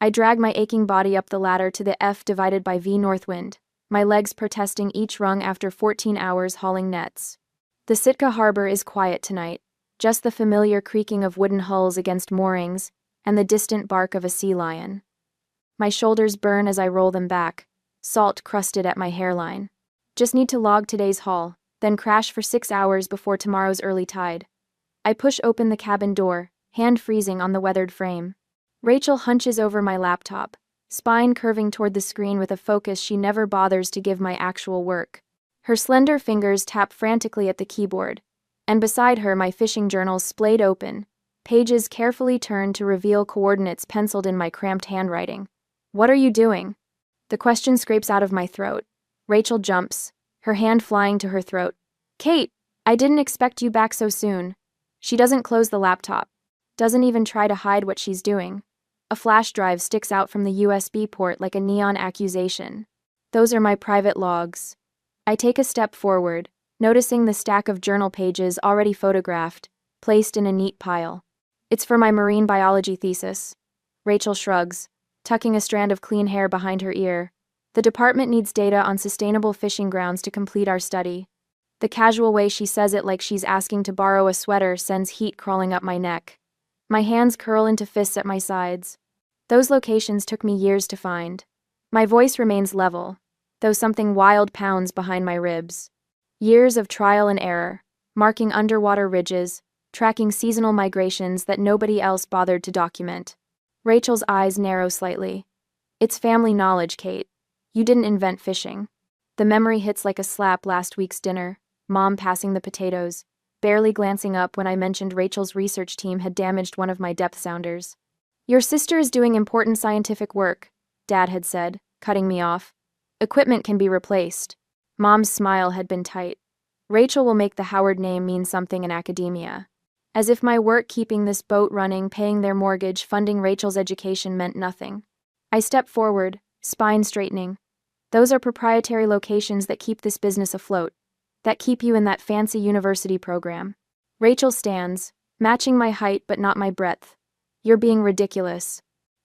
I drag my aching body up the ladder to the F divided by V Northwind, my legs protesting each rung after 14 hours hauling nets. The Sitka harbor is quiet tonight, just the familiar creaking of wooden hulls against moorings and the distant bark of a sea lion. My shoulders burn as I roll them back, salt crusted at my hairline. Just need to log today's haul, then crash for 6 hours before tomorrow's early tide. I push open the cabin door, hand freezing on the weathered frame. Rachel hunches over my laptop, spine curving toward the screen with a focus she never bothers to give my actual work. Her slender fingers tap frantically at the keyboard, and beside her my fishing journal splayed open, pages carefully turned to reveal coordinates penciled in my cramped handwriting. "What are you doing?" The question scrapes out of my throat. Rachel jumps, her hand flying to her throat. "Kate, I didn't expect you back so soon." She doesn't close the laptop, doesn't even try to hide what she's doing. A flash drive sticks out from the USB port like a neon accusation. Those are my private logs. I take a step forward, noticing the stack of journal pages already photographed, placed in a neat pile. "It's for my marine biology thesis." Rachel shrugs, tucking a strand of clean hair behind her ear. "The department needs data on sustainable fishing grounds to complete our study." The casual way she says it, like she's asking to borrow a sweater, sends heat crawling up my neck. My hands curl into fists at my sides. Those locations took me years to find. My voice remains level, though something wild pounds behind my ribs. Years of trial and error, marking underwater ridges, tracking seasonal migrations that nobody else bothered to document. Rachel's eyes narrow slightly. "It's family knowledge, Kate. You didn't invent fishing." The memory hits like a slap. Last week's dinner, Mom passing the potatoes, barely glancing up when I mentioned Rachel's research team had damaged one of my depth sounders. "Your sister is doing important scientific work," Dad had said, cutting me off. "Equipment can be replaced." Mom's smile had been tight. "Rachel will make the Howard name mean something in academia." As if my work keeping this boat running, paying their mortgage, funding Rachel's education meant nothing. I step forward, spine straightening. "Those are proprietary locations that keep this business afloat, that keep you in that fancy university program." Rachel stands, matching my height but not my breadth. "You're being ridiculous.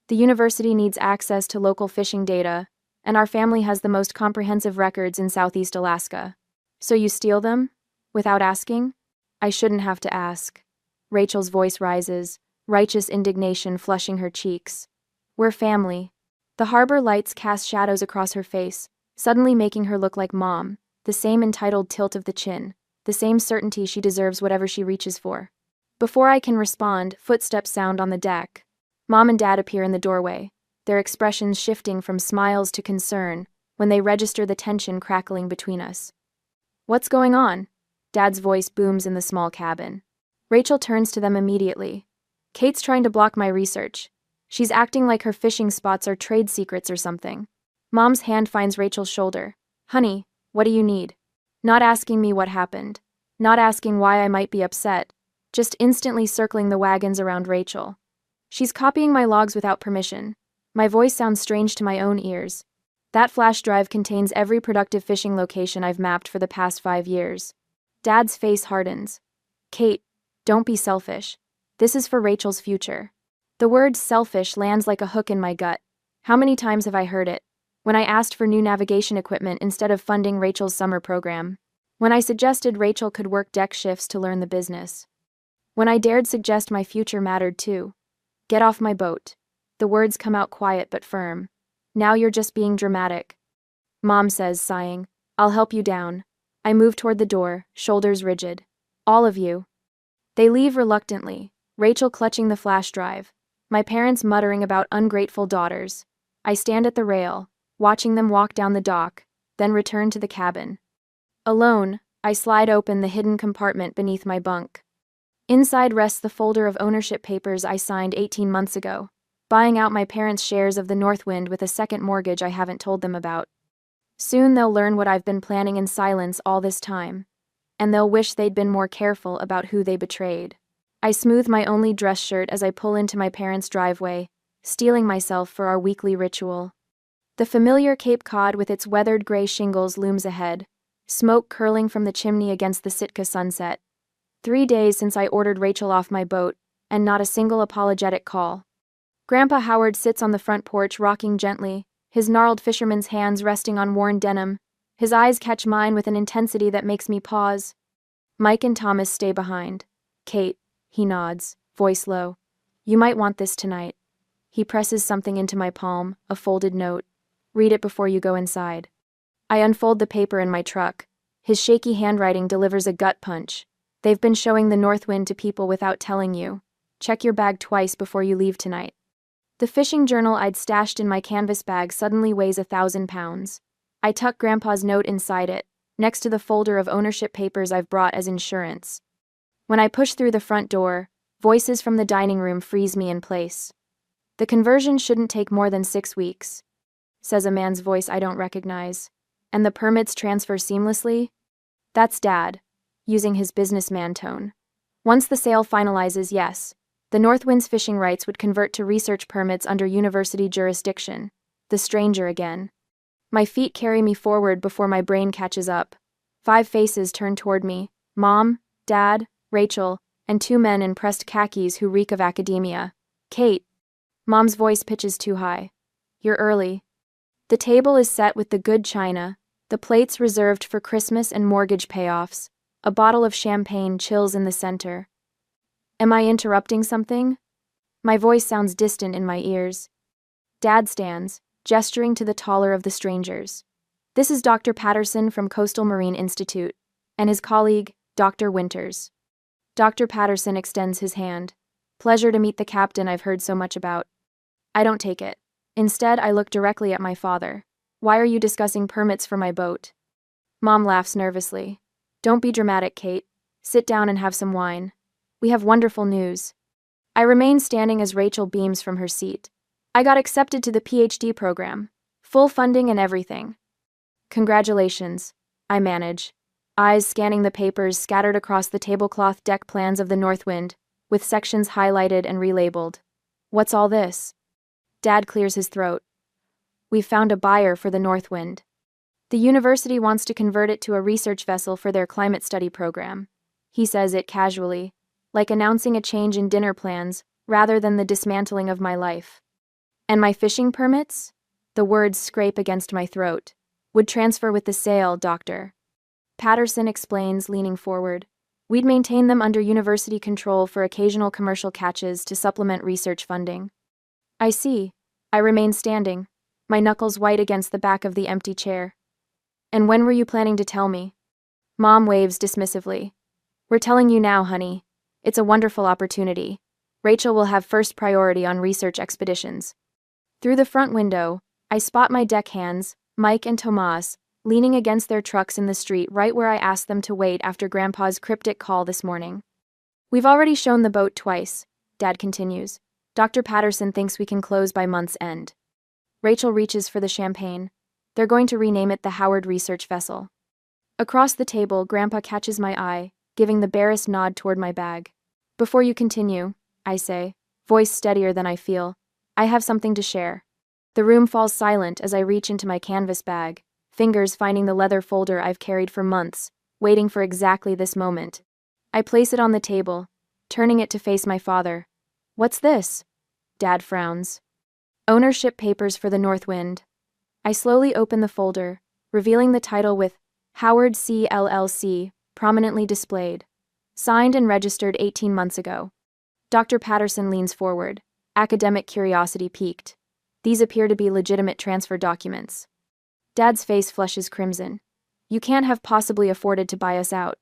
The university needs access to local fishing data, and our family has the most comprehensive records in Southeast Alaska. So you steal them? Without asking?" "I shouldn't have to ask." Rachel's voice rises, righteous indignation flushing her cheeks. "We're family." The harbor lights cast shadows across her face, suddenly making her look like Mom, the same entitled tilt of the chin, the same certainty she deserves whatever she reaches for. Before I can respond, footsteps sound on the deck. Mom and Dad appear in the doorway, their expressions shifting from smiles to concern when they register the tension crackling between us. "What's going on?" Dad's voice booms in the small cabin. Rachel turns to them immediately. "Kate's trying to block my research. She's acting like her fishing spots are trade secrets or something." Mom's hand finds Rachel's shoulder. "Honey, what do you need?" Not asking me what happened, not asking why I might be upset, just instantly circling the wagons around Rachel. "She's copying my logs without permission." My voice sounds strange to my own ears. "That flash drive contains every productive fishing location I've mapped for the past 5 years. Dad's face hardens. "Kate, don't be selfish. This is for Rachel's future." The word selfish lands like a hook in my gut. How many times have I heard it? When I asked for new navigation equipment instead of funding Rachel's summer program. When I suggested Rachel could work deck shifts to learn the business. When I dared suggest my future mattered too. "Get off my boat." The words come out quiet but firm. "Now you're just being dramatic." Mom says, sighing, "I'll help you down." I move toward the door, shoulders rigid. "All of you." They leave reluctantly, Rachel clutching the flash drive, my parents muttering about ungrateful daughters. I stand at the rail, watching them walk down the dock, then return to the cabin. Alone, I slide open the hidden compartment beneath my bunk. Inside rests the folder of ownership papers I signed 18 months ago, buying out my parents' shares of the Northwind with a second mortgage I haven't told them about. Soon they'll learn what I've been planning in silence all this time, and they'll wish they'd been more careful about who they betrayed. I smooth my only dress shirt as I pull into my parents' driveway, steeling myself for our weekly ritual. The familiar Cape Cod with its weathered gray shingles looms ahead, smoke curling from the chimney against the Sitka sunset. 3 days since I ordered Rachel off my boat, and not a single apologetic call. Grandpa Howard sits on the front porch rocking gently, his gnarled fisherman's hands resting on worn denim. His eyes catch mine with an intensity that makes me pause. Mike and Thomas stay behind. Kate, he nods, voice low. You might want this tonight. He presses something into my palm, a folded note. Read it before you go inside. I unfold the paper in my truck. His shaky handwriting delivers a gut punch. They've been showing the north wind to people without telling you. Check your bag twice before you leave tonight. The fishing journal I'd stashed in my canvas bag suddenly weighs 1,000 pounds. I tuck Grandpa's note inside it, next to the folder of ownership papers I've brought as insurance. When I push through the front door, voices from the dining room freeze me in place. The conversion shouldn't take more than 6 weeks, says a man's voice I don't recognize. And the permits transfer seamlessly? That's Dad, using his businessman tone. Once the sale finalizes, yes, the Northwind's fishing rights would convert to research permits under university jurisdiction. The stranger again. My feet carry me forward before my brain catches up. 5 faces turn toward me: Mom, Dad, Rachel, and 2 men in pressed khakis who reek of academia. Kate. Mom's voice pitches too high. You're early. The table is set with the good china, the plates reserved for Christmas and mortgage payoffs. A bottle of champagne chills in the center. Am I interrupting something? My voice sounds distant in my ears. Dad stands, gesturing to the taller of the strangers. This is Dr. Patterson from Coastal Marine Institute, and his colleague, Dr. Winters. Dr. Patterson extends his hand. Pleasure to meet the captain I've heard so much about. I don't take it. Instead, I look directly at my father. Why are you discussing permits for my boat? Mom laughs nervously. Don't be dramatic, Kate. Sit down and have some wine. We have wonderful news. I remain standing as Rachel beams from her seat. I got accepted to the PhD program. Full funding and everything. Congratulations, I manage, eyes scanning the papers scattered across the tablecloth deck plans of the Northwind, with sections highlighted and relabeled. What's all this? Dad clears his throat. We've found a buyer for the Northwind. The university wants to convert it to a research vessel for their climate study program. He says it casually, like announcing a change in dinner plans rather than the dismantling of my life. And my fishing permits? The words scrape against my throat. Would transfer with the sale, Doctor. Patterson explains, leaning forward. We'd maintain them under university control for occasional commercial catches to supplement research funding. I see. I remain standing, my knuckles white against the back of the empty chair. And when were you planning to tell me? Mom waves dismissively. We're telling you now, honey. It's a wonderful opportunity. Rachel will have first priority on research expeditions. Through the front window, I spot my deckhands, Mike and Tomas, leaning against their trucks in the street right where I asked them to wait after Grandpa's cryptic call this morning. We've already shown the boat twice, Dad continues. Dr. Patterson thinks we can close by month's end. Rachel reaches for the champagne. They're going to rename it the Howard Research Vessel. Across the table, Grandpa catches my eye, giving the barest nod toward my bag. Before you continue, I say, voice steadier than I feel, I have something to share. The room falls silent as I reach into my canvas bag, fingers finding the leather folder I've carried for months, waiting for exactly this moment. I place it on the table, turning it to face my father. What's this? Dad frowns. Ownership papers for the Northwind. I slowly open the folder, revealing the title with Howard C. LLC prominently displayed. Signed and registered 18 months ago. Dr. Patterson leans forward, academic curiosity piqued. These appear to be legitimate transfer documents. Dad's face flushes crimson. You can't have possibly afforded to buy us out.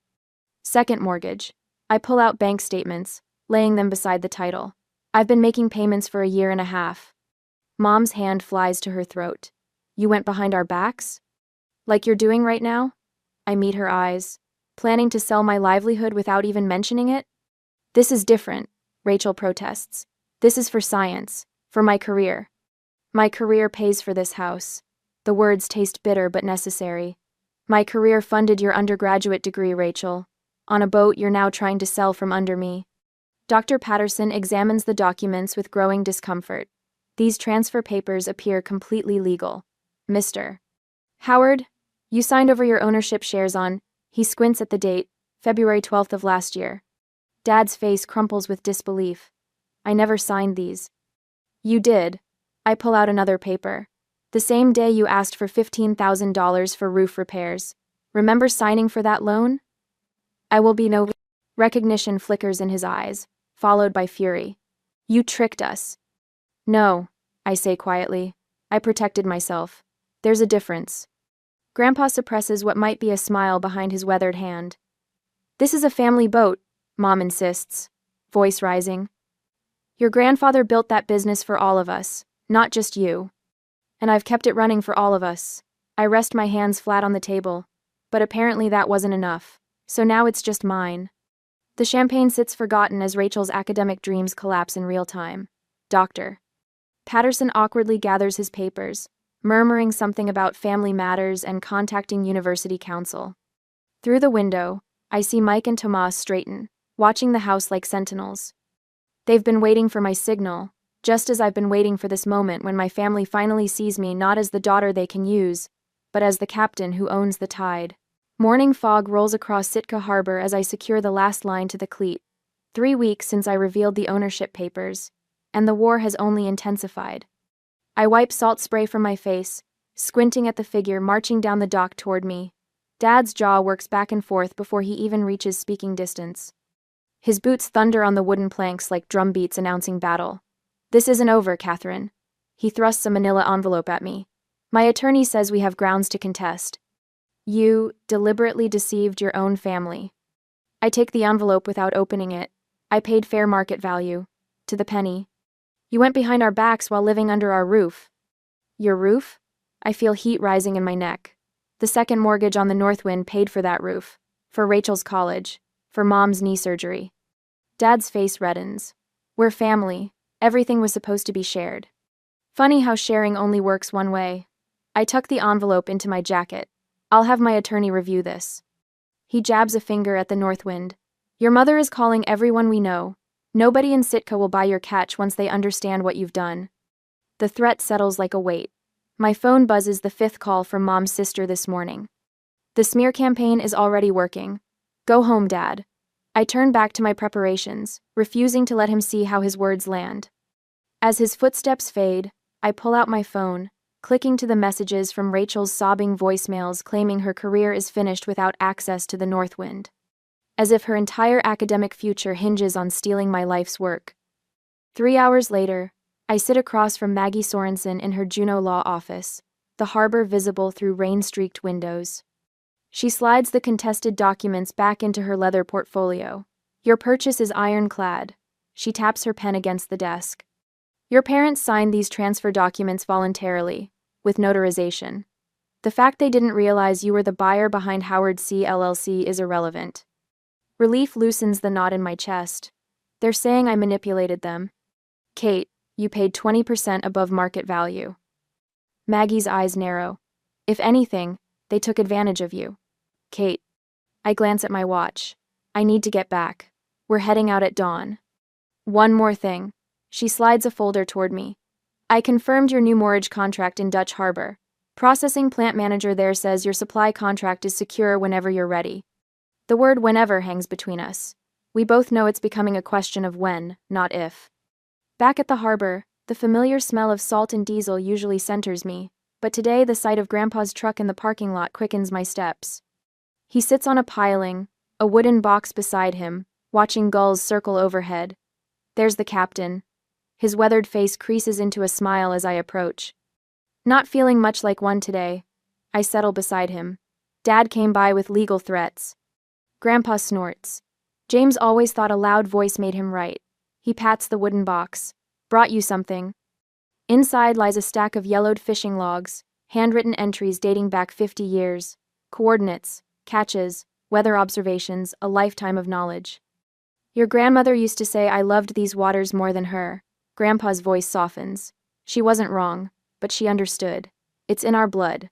Second mortgage. I pull out bank statements, laying them beside the title. I've been making payments for a year and a half. Mom's hand flies to her throat. You went behind our backs? Like you're doing right now? I meet her eyes. Planning to sell my livelihood without even mentioning it? This is different, Rachel protests. This is for science, for my career. My career pays for this house. The words taste bitter but necessary. My career funded your undergraduate degree, Rachel. On a boat you're now trying to sell from under me. Dr. Patterson examines the documents with growing discomfort. These transfer papers appear completely legal. Mr. Howard, you signed over your ownership shares on, he squints at the date, February 12th of last year. Dad's face crumples with disbelief. I never signed these. You did. I pull out another paper. The same day you asked for $15,000 for roof repairs. Remember signing for that loan? I will be no. Recognition flickers in his eyes, followed by fury. You tricked us. No, I say quietly. I protected myself. There's a difference. Grandpa suppresses what might be a smile behind his weathered hand. This is a family boat, Mom insists, voice rising. Your grandfather built that business for all of us, not just you. And I've kept it running for all of us. I rest my hands flat on the table, but apparently that wasn't enough, so now it's just mine. The champagne sits forgotten as Rachel's academic dreams collapse in real time. Doctor. Patterson awkwardly gathers his papers, murmuring something about family matters and contacting university council. Through the window, I see Mike and Tomas straighten, watching the house like sentinels. They've been waiting for my signal, just as I've been waiting for this moment when my family finally sees me not as the daughter they can use, but as the captain who owns the tide. Morning fog rolls across Sitka Harbor as I secure the last line to the cleat. 3 weeks since I revealed the ownership papers, and the war has only intensified. I wipe salt spray from my face, squinting at the figure marching down the dock toward me. Dad's jaw works back and forth before he even reaches speaking distance. His boots thunder on the wooden planks like drum beats announcing battle. This isn't over, Catherine. He thrusts a manila envelope at me. My attorney says we have grounds to contest. You deliberately deceived your own family. I take the envelope without opening it. I paid fair market value. To the penny. You went behind our backs while living under our roof. Your roof? I feel heat rising in my neck. The second mortgage on the Northwind paid for that roof. For Rachel's college. For Mom's knee surgery. Dad's face reddens. We're family. Everything was supposed to be shared. Funny how sharing only works one way. I tuck the envelope into my jacket. I'll have my attorney review this. He jabs a finger at the Northwind. Your mother is calling everyone we know. Nobody in Sitka will buy your catch once they understand what you've done. The threat settles like a weight. My phone buzzes the 5th call from Mom's sister this morning. The smear campaign is already working. Go home, Dad. I turn back to my preparations, refusing to let him see how his words land. As his footsteps fade, I pull out my phone, clicking to the messages from Rachel's sobbing voicemails claiming her career is finished without access to the Northwind. As if her entire academic future hinges on stealing my life's work. 3 hours later, I sit across from Maggie Sorensen in her Juneau law office, the harbor visible through rain-streaked windows. She slides the contested documents back into her leather portfolio. Your purchase is ironclad. She taps her pen against the desk. Your parents signed these transfer documents voluntarily, with notarization. The fact they didn't realize you were the buyer behind Howard C. LLC is irrelevant. Relief loosens the knot in my chest. They're saying I manipulated them. Kate, you paid 20% above market value. Maggie's eyes narrow. If anything, they took advantage of you. Kate. I glance at my watch. I need to get back. We're heading out at dawn. One more thing. She slides a folder toward me. I confirmed your new mortgage contract in Dutch Harbor. Processing plant manager there says your supply contract is secure whenever you're ready. The word whenever hangs between us. We both know it's becoming a question of when, not if. Back at the harbor, the familiar smell of salt and diesel usually centers me, but today the sight of Grandpa's truck in the parking lot quickens my steps. He sits on a piling, a wooden box beside him, watching gulls circle overhead. There's the captain. His weathered face creases into a smile as I approach. Not feeling much like one today, I settle beside him. Dad came by with legal threats. Grandpa snorts. James always thought a loud voice made him right. He pats the wooden box. Brought you something. Inside lies a stack of yellowed fishing logs, handwritten entries dating back 50 years. Coordinates, catches, weather observations, a lifetime of knowledge. Your grandmother used to say I loved these waters more than her. Grandpa's voice softens. She wasn't wrong, but she understood. It's in our blood.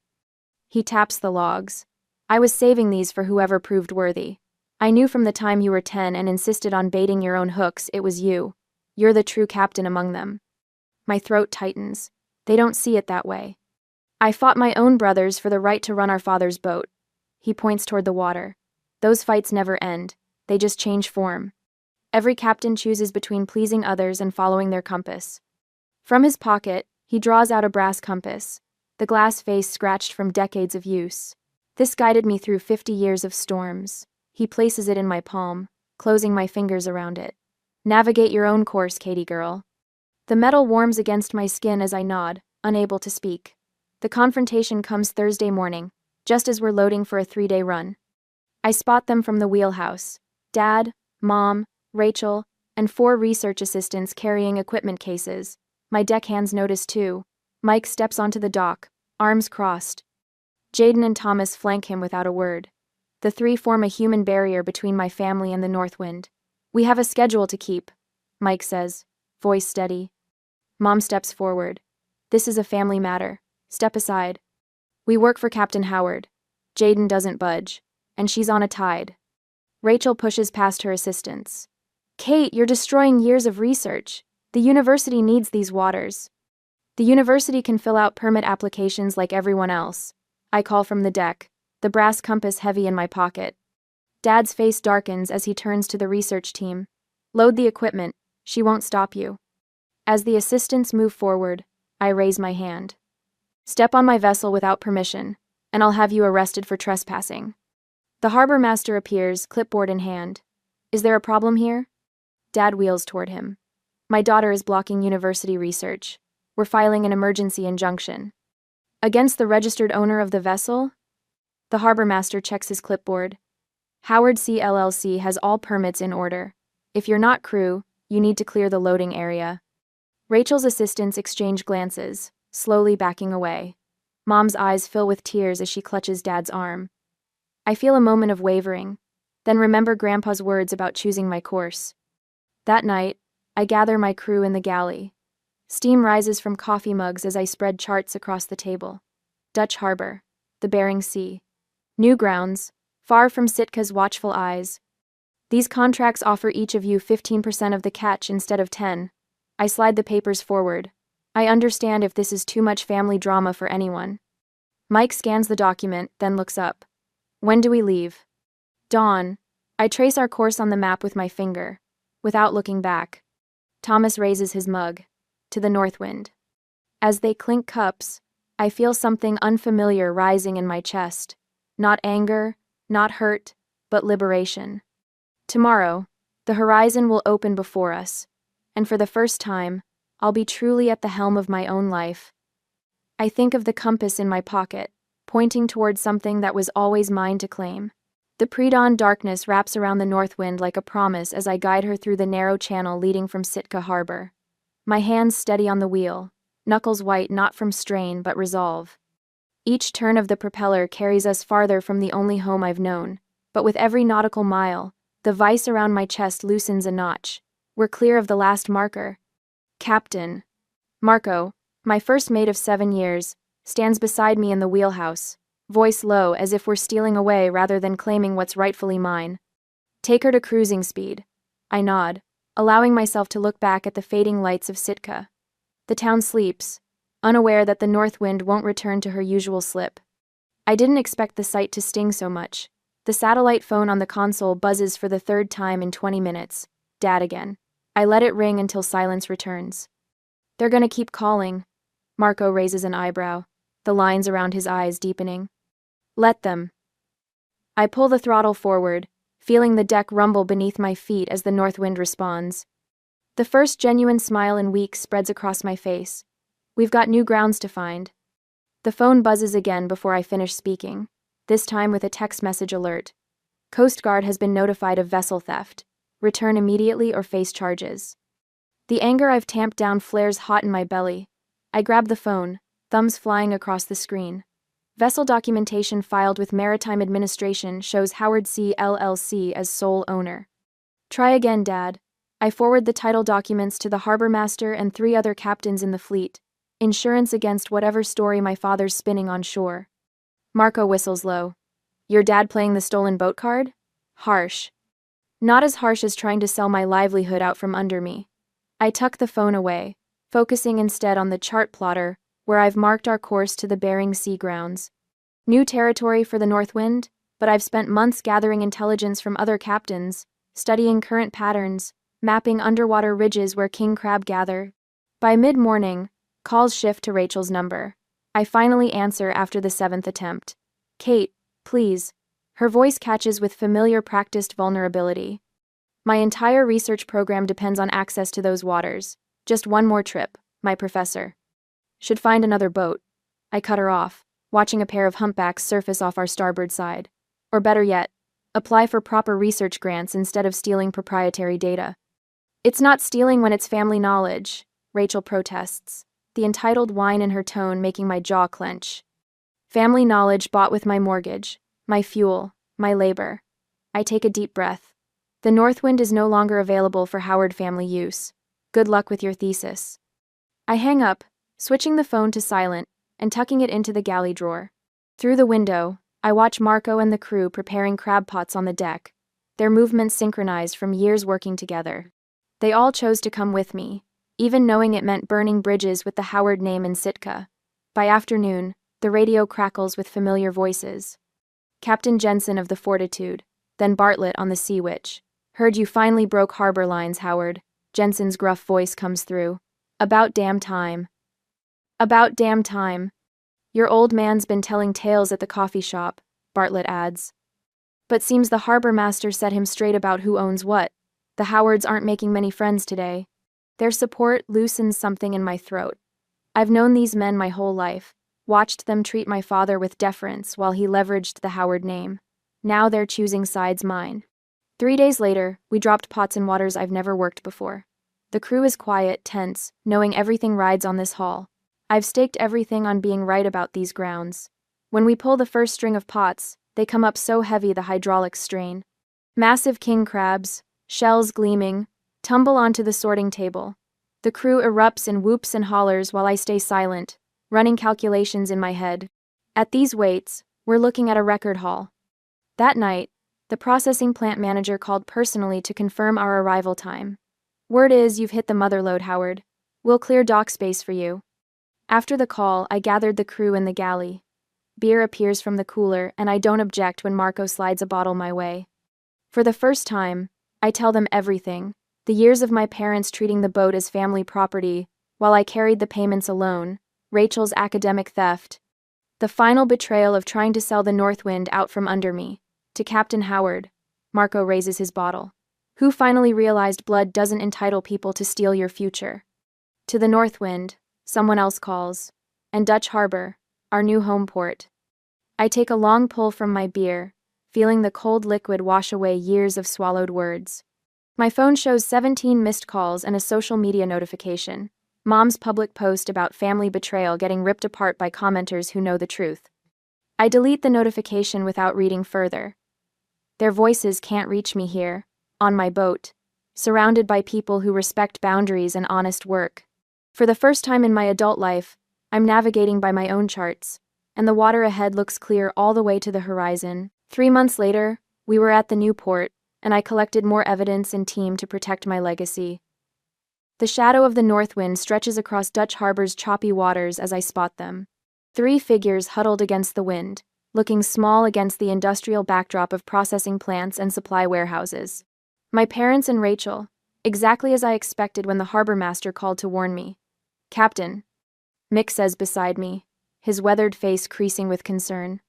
He taps the logs. I was saving these for whoever proved worthy. I knew from the time you were 10 and insisted on baiting your own hooks, it was you. You're the true captain among them. My throat tightens. They don't see it that way. I fought my own brothers for the right to run our father's boat. He points toward the water. Those fights never end. They just change form. Every captain chooses between pleasing others and following their compass. From his pocket, he draws out a brass compass, the glass face scratched from decades of use. This guided me through 50 years of storms. He places it in my palm, closing my fingers around it. Navigate your own course, Katie girl. The metal warms against my skin as I nod, unable to speak. The confrontation comes Thursday morning, just as we're loading for a 3-day run. I spot them from the wheelhouse. Dad, Mom, Rachel, and 4 research assistants carrying equipment cases. My deckhands notice too. Mike steps onto the dock, arms crossed. Jaden and Thomas flank him without a word. The 3 form a human barrier between my family and the Northwind. We have a schedule to keep, Mike says, voice steady. Mom steps forward. This is a family matter. Step aside. We work for Captain Howard. Jaden doesn't budge, and she's on a tide. Rachel pushes past her assistants. Kate, you're destroying years of research. The university needs these waters. The university can fill out permit applications like everyone else. I call from the deck, the brass compass heavy in my pocket. Dad's face darkens as he turns to the research team. Load the equipment. She won't stop you. As the assistants move forward, I raise my hand. Step on my vessel without permission, and I'll have you arrested for trespassing. The harbor master appears, clipboard in hand. Is there a problem here? Dad wheels toward him. My daughter is blocking university research. We're filing an emergency injunction. Against the registered owner of the vessel? The harbor master checks his clipboard. Howard C. LLC has all permits in order. If you're not crew, you need to clear the loading area. Rachel's assistants exchange glances, slowly backing away. Mom's eyes fill with tears as she clutches Dad's arm. I feel a moment of wavering, then remember Grandpa's words about choosing my course. That night, I gather my crew in the galley. Steam rises from coffee mugs as I spread charts across the table. Dutch Harbor, the Bering Sea. New grounds, far from Sitka's watchful eyes. These contracts offer each of you 15% of the catch instead of 10. I slide the papers forward. I understand if this is too much family drama for anyone. Mike scans the document, then looks up. When do we leave? Dawn. I trace our course on the map with my finger, without looking back. Thomas raises his mug. To the Northwind. As they clink cups, I feel something unfamiliar rising in my chest. Not anger, not hurt, but liberation. Tomorrow, the horizon will open before us, and for the first time, I'll be truly at the helm of my own life. I think of the compass in my pocket, pointing towards something that was always mine to claim. The pre-dawn darkness wraps around the Northwind like a promise as I guide her through the narrow channel leading from Sitka Harbor. My hands steady on the wheel, knuckles white not from strain but resolve. Each turn of the propeller carries us farther from the only home I've known, but with every nautical mile, the vice around my chest loosens a notch. We're clear of the last marker. Captain Marco, my first mate of 7 years, stands beside me in the wheelhouse, voice low as if we're stealing away rather than claiming what's rightfully mine. Take her to cruising speed. I nod, allowing myself to look back at the fading lights of Sitka. The town sleeps, unaware that the Northwind won't return to her usual slip. I didn't expect the sight to sting so much. The satellite phone on the console buzzes for the 3rd time in 20 minutes. Dad again. I let it ring until silence returns. They're gonna keep calling. Marco raises an eyebrow, the lines around his eyes deepening. Let them. I pull the throttle forward, feeling the deck rumble beneath my feet as the Northwind responds. The first genuine smile in weeks spreads across my face. We've got new grounds to find. The phone buzzes again before I finish speaking, this time with a text message alert. Coast Guard has been notified of vessel theft. Return immediately or face charges. The anger I've tamped down flares hot in my belly. I grab the phone, thumbs flying across the screen. Vessel documentation filed with Maritime Administration shows Howard C. LLC as sole owner. Try again, Dad. I forward the title documents to the harbor master and 3 other captains in the fleet. Insurance against whatever story my father's spinning on shore. Marco whistles low. Your dad playing the stolen boat card? Harsh. Not as harsh as trying to sell my livelihood out from under me. I tuck the phone away, focusing instead on the chart plotter, where I've marked our course to the Bering Sea grounds. New territory for the Northwind, but I've spent months gathering intelligence from other captains, studying current patterns, mapping underwater ridges where king crab gather. By mid-morning, calls shift to Rachel's number. I finally answer after the 7th attempt. Kate, please. Her voice catches with familiar practiced vulnerability. My entire research program depends on access to those waters. Just one more trip, my professor. Should find another boat. I cut her off, watching a pair of humpbacks surface off our starboard side. Or better yet, apply for proper research grants instead of stealing proprietary data. It's not stealing when it's family knowledge, Rachel protests, the entitled whine in her tone making my jaw clench. Family knowledge bought with my mortgage, my fuel, my labor. I take a deep breath. The Northwind is no longer available for Howard family use. Good luck with your thesis. I hang up, switching the phone to silent, and tucking it into the galley drawer. Through the window, I watch Marco and the crew preparing crab pots on the deck, their movements synchronized from years working together. They all chose to come with me, even knowing it meant burning bridges with the Howard name in Sitka. By afternoon, the radio crackles with familiar voices. Captain Jensen of the Fortitude, then Bartlett on the Sea Witch. Heard you finally broke harbor lines, Howard. Jensen's gruff voice comes through. About damn time. About damn time. Your old man's been telling tales at the coffee shop, Bartlett adds. But seems the harbor master set him straight about who owns what. The Howards aren't making many friends today. Their support loosens something in my throat. I've known these men my whole life, watched them treat my father with deference while he leveraged the Howard name. Now they're choosing sides mine. 3 days later, we dropped pots in waters I've never worked before. The crew is quiet, tense, knowing everything rides on this haul. I've staked everything on being right about these grounds. When we pull the first string of pots, they come up so heavy the hydraulics strain. Massive king crabs, shells gleaming, tumble onto the sorting table. The crew erupts in whoops and hollers while I stay silent, running calculations in my head. At these weights, we're looking at a record haul. That night, the processing plant manager called personally to confirm our arrival time. Word is you've hit the mother lode, Howard. We'll clear dock space for you. After the call, I gathered the crew in the galley. Beer appears from the cooler, and I don't object when Marco slides a bottle my way. For the first time, I tell them everything. The years of my parents treating the boat as family property, while I carried the payments alone, Rachel's academic theft, the final betrayal of trying to sell the Northwind out from under me. To Captain Howard, Marco raises his bottle. Who finally realized blood doesn't entitle people to steal your future? To the Northwind, someone else calls, and Dutch Harbor, our new home port. I take a long pull from my beer, feeling the cold liquid wash away years of swallowed words. My phone shows 17 missed calls and a social media notification. Mom's public post about family betrayal getting ripped apart by commenters who know the truth. I delete the notification without reading further. Their voices can't reach me here, on my boat, surrounded by people who respect boundaries and honest work. For the first time in my adult life, I'm navigating by my own charts, and the water ahead looks clear all the way to the horizon. 3 months later, we were at the new port, and I collected more evidence and team to protect my legacy. The shadow of the Northwind stretches across Dutch Harbor's choppy waters as I spot them. 3 figures huddled against the wind, looking small against the industrial backdrop of processing plants and supply warehouses. My parents and Rachel, exactly as I expected when the harbor master called to warn me. Captain, Mick says beside me, his weathered face creasing with concern.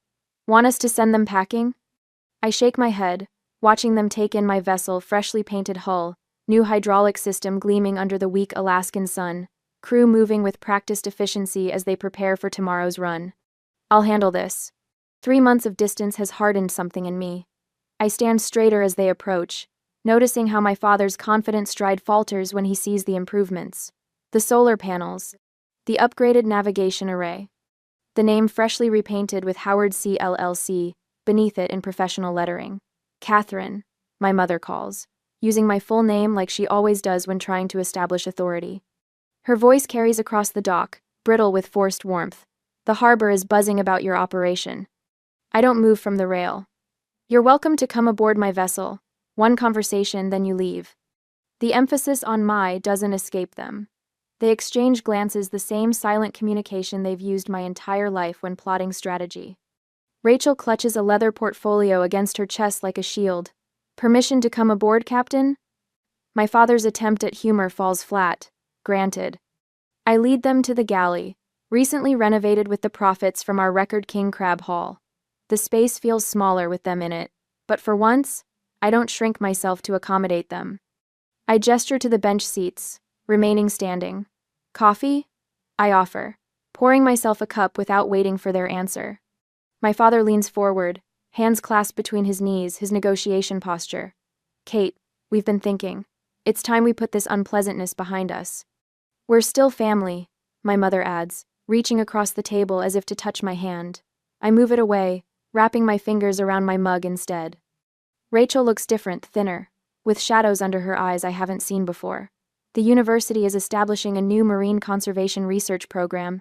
Want us to send them packing? I shake my head, watching them take in my vessel, freshly painted hull, new hydraulic system gleaming under the weak Alaskan sun, crew moving with practiced efficiency as they prepare for tomorrow's run. I'll handle this. 3 months of distance has hardened something in me. I stand straighter as they approach, noticing how my father's confident stride falters when he sees the improvements. The solar panels, the upgraded navigation array, the name freshly repainted with Howard C. LLC beneath it in professional lettering. Catherine, my mother calls, using my full name like she always does when trying to establish authority. Her voice carries across the dock, brittle with forced warmth. The harbor is buzzing about your operation. I don't move from the rail. You're welcome to come aboard my vessel. One conversation, then you leave. The emphasis on my doesn't escape them. They exchange glances, the same silent communication they've used my entire life when plotting strategy. Rachel clutches a leather portfolio against her chest like a shield. Permission to come aboard, Captain? My father's attempt at humor falls flat. Granted. I lead them to the galley, recently renovated with the profits from our Record King crab haul. The space feels smaller with them in it, but for once, I don't shrink myself to accommodate them. I gesture to the bench seats, remaining standing. Coffee? I offer, pouring myself a cup without waiting for their answer. My father leans forward, hands clasped between his knees, his negotiation posture. Kate, we've been thinking. It's time we put this unpleasantness behind us. We're still family, my mother adds, reaching across the table as if to touch my hand. I move it away, wrapping my fingers around my mug instead. Rachel looks different, thinner, with shadows under her eyes I haven't seen before. The university is establishing a new marine conservation research program,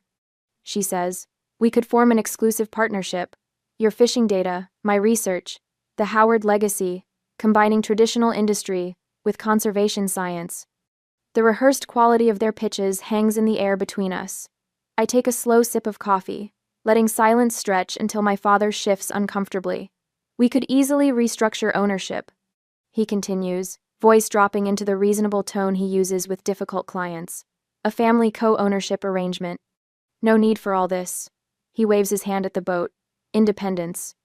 she says. We could form an exclusive partnership. Your fishing data, my research, the Howard legacy, combining traditional industry with conservation science. The rehearsed quality of their pitches hangs in the air between us. I take a slow sip of coffee, letting silence stretch until my father shifts uncomfortably. We could easily restructure ownership, he continues, voice dropping into the reasonable tone he uses with difficult clients. A family co-ownership arrangement. No need for all this. He waves his hand at the boat. Independence.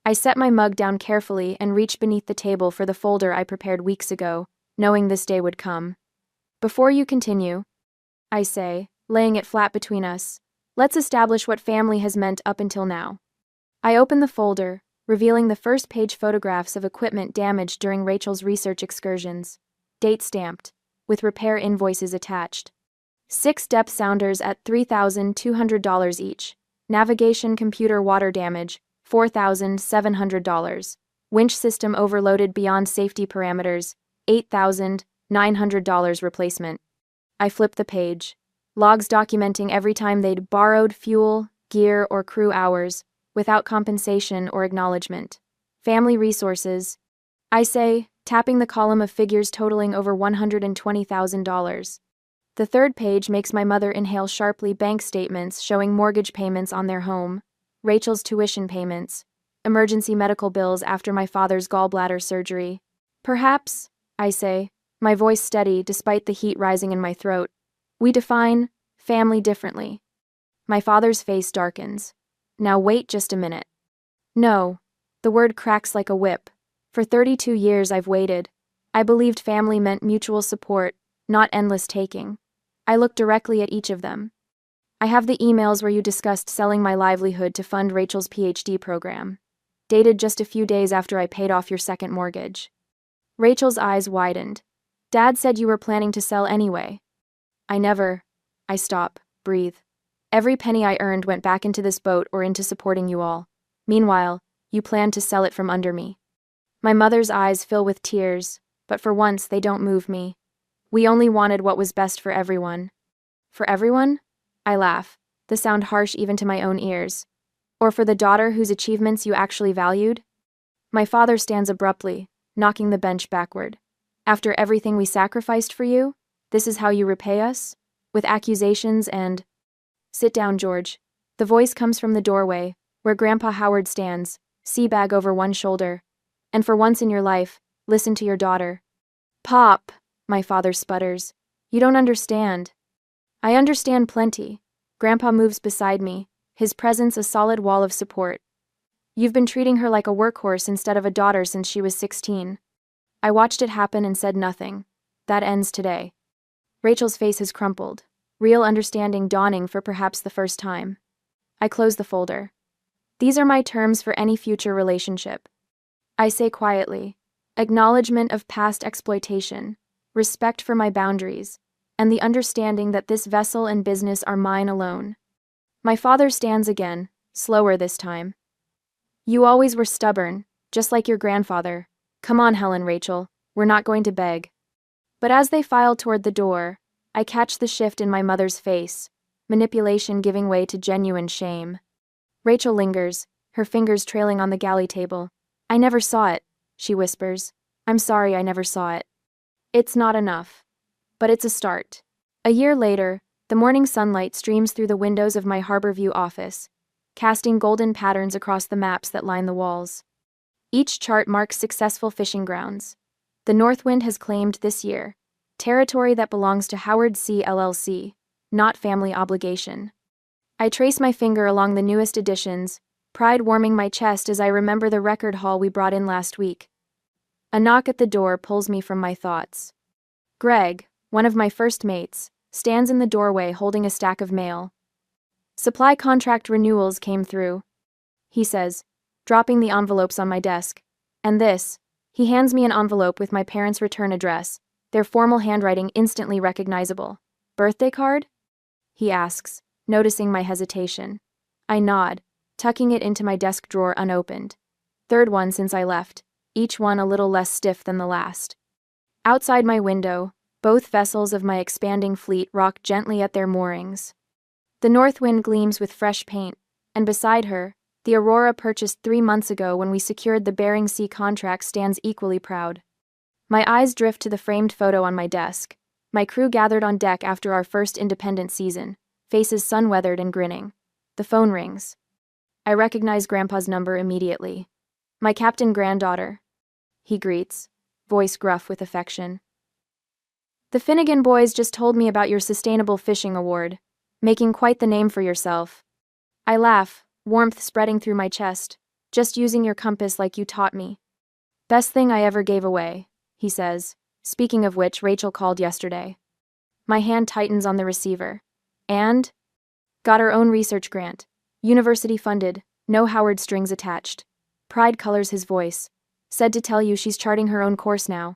I set my mug down carefully and reach beneath the table for the folder I prepared weeks ago, knowing this day would come. Before you continue, I say, laying it flat between us, let's establish what family has meant up until now. I open the folder, revealing the first-page photographs of equipment damaged during Rachel's research excursions. Date stamped, with repair invoices attached. 6 depth sounders at $3,200 each. Navigation computer water damage, $4,700. Winch system overloaded beyond safety parameters, $8,900 replacement. I flip the page. Logs documenting every time they'd borrowed fuel, gear, or crew hours, without compensation or acknowledgement. Family resources. I say, tapping the column of figures totaling over $120,000. The third page makes my mother inhale sharply, bank statements showing mortgage payments on their home, Rachel's tuition payments, emergency medical bills after my father's gallbladder surgery. Perhaps, I say, my voice steady despite the heat rising in my throat, we define family differently. My father's face darkens. Now wait just a minute. No, the word cracks like a whip. For 32 years I've waited. I believed family meant mutual support, not endless taking. I look directly at each of them. I have the emails where you discussed selling my livelihood to fund Rachel's PhD program, dated just a few days after I paid off your second mortgage. Rachel's eyes widened. Dad said you were planning to sell anyway. I stop, breathe. Every penny I earned went back into this boat or into supporting you all. Meanwhile, you planned to sell it from under me. My mother's eyes fill with tears, but for once they don't move me. We only wanted what was best for everyone. For everyone? I laugh, the sound harsh even to my own ears. Or for the daughter whose achievements you actually valued? My father stands abruptly, knocking the bench backward. After everything we sacrificed for you, this is how you repay us? With accusations and... Sit down, George. The voice comes from the doorway, where Grandpa Howard stands, sea bag over one shoulder. And for once in your life, listen to your daughter. Pop, my father sputters. You don't understand. I understand plenty. Grandpa moves beside me, his presence a solid wall of support. You've been treating her like a workhorse instead of a daughter since she was 16. I watched it happen and said nothing. That ends today. Rachel's face has crumpled, real understanding dawning for perhaps the first time. I close the folder. These are my terms for any future relationship. I say quietly, acknowledgement of past exploitation, respect for my boundaries, and the understanding that this vessel and business are mine alone. My father stands again, slower this time. You always were stubborn, just like your grandfather. Come on, Helen, Rachel, we're not going to beg. But as they file toward the door, I catch the shift in my mother's face, manipulation giving way to genuine shame. Rachel lingers, her fingers trailing on the galley table. I never saw it, she whispers. I'm sorry I never saw it. It's not enough. But it's a start. A year later, the morning sunlight streams through the windows of my Harborview office, casting golden patterns across the maps that line the walls. Each chart marks successful fishing grounds. The Northwind has claimed this year territory that belongs to Howard C. LLC, not family obligation. I trace my finger along the newest editions, pride warming my chest as I remember the record haul we brought in last week. A knock at the door pulls me from my thoughts. Greg, one of my first mates, stands in the doorway holding a stack of mail. Supply contract renewals came through, he says, dropping the envelopes on my desk. And this, he hands me an envelope with my parents' return address, their formal handwriting instantly recognizable. Birthday card? He asks, noticing my hesitation. I nod, tucking it into my desk drawer unopened. Third one since I left, each one a little less stiff than the last. Outside my window, both vessels of my expanding fleet rock gently at their moorings. The north wind gleams with fresh paint, and beside her, the Aurora purchased 3 months ago when we secured the Bering Sea contract stands equally proud. My eyes drift to the framed photo on my desk, my crew gathered on deck after our first independent season, faces sun-weathered and grinning. The phone rings. I recognize Grandpa's number immediately. My captain granddaughter, he greets, voice gruff with affection. The Finnegan boys just told me about your Sustainable Fishing Award, making quite the name for yourself. I laugh, warmth spreading through my chest, just using your compass like you taught me. Best thing I ever gave away, he says, speaking of which Rachel called yesterday. My hand tightens on the receiver. And? Got her own research grant. University funded, no Howard strings attached. Pride colors his voice. Said to tell you she's charting her own course now.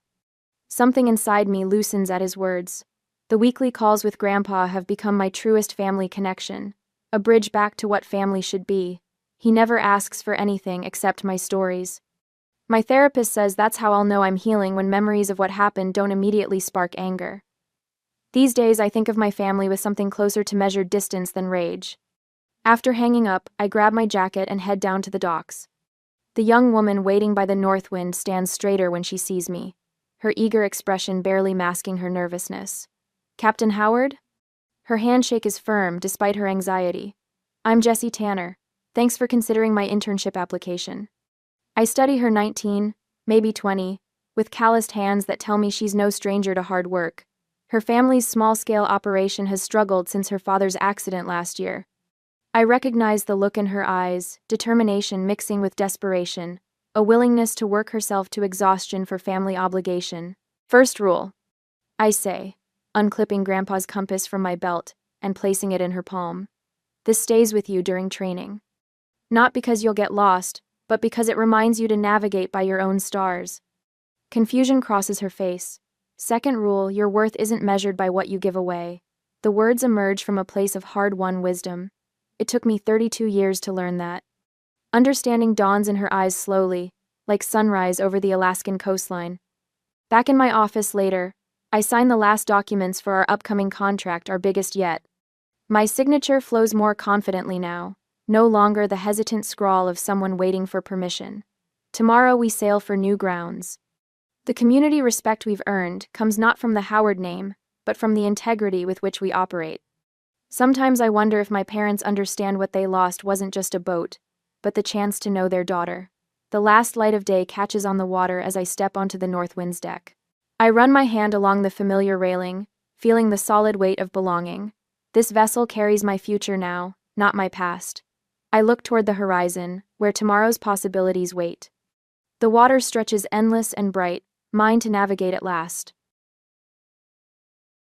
Something inside me loosens at his words. The weekly calls with Grandpa have become my truest family connection, a bridge back to what family should be. He never asks for anything except my stories. My therapist says that's how I'll know I'm healing when memories of what happened don't immediately spark anger. These days I think of my family with something closer to measured distance than rage. After hanging up, I grab my jacket and head down to the docks. The young woman waiting by the north wind stands straighter when she sees me, her eager expression barely masking her nervousness. Captain Howard? Her handshake is firm despite her anxiety. I'm Jessie Tanner. Thanks for considering my internship application. I study her 19, maybe 20, with calloused hands that tell me she's no stranger to hard work. Her family's small-scale operation has struggled since her father's accident last year. I recognize the look in her eyes, determination mixing with desperation, a willingness to work herself to exhaustion for family obligation. First rule, I say, unclipping Grandpa's compass from my belt and placing it in her palm. This stays with you during training. Not because you'll get lost, but because it reminds you to navigate by your own stars. Confusion crosses her face. Second rule, your worth isn't measured by what you give away. The words emerge from a place of hard-won wisdom. It took me 32 years to learn that. Understanding dawns in her eyes slowly, like sunrise over the Alaskan coastline. Back in my office later, I sign the last documents for our upcoming contract, our biggest yet. My signature flows more confidently now, no longer the hesitant scrawl of someone waiting for permission. Tomorrow we sail for new grounds. The community respect we've earned comes not from the Howard name, but from the integrity with which we operate. Sometimes I wonder if my parents understand what they lost wasn't just a boat, but the chance to know their daughter. The last light of day catches on the water as I step onto the north wind's deck. I run my hand along the familiar railing, feeling the solid weight of belonging. This vessel carries my future now, not my past. I look toward the horizon, where tomorrow's possibilities wait. The water stretches endless and bright, mine to navigate at last.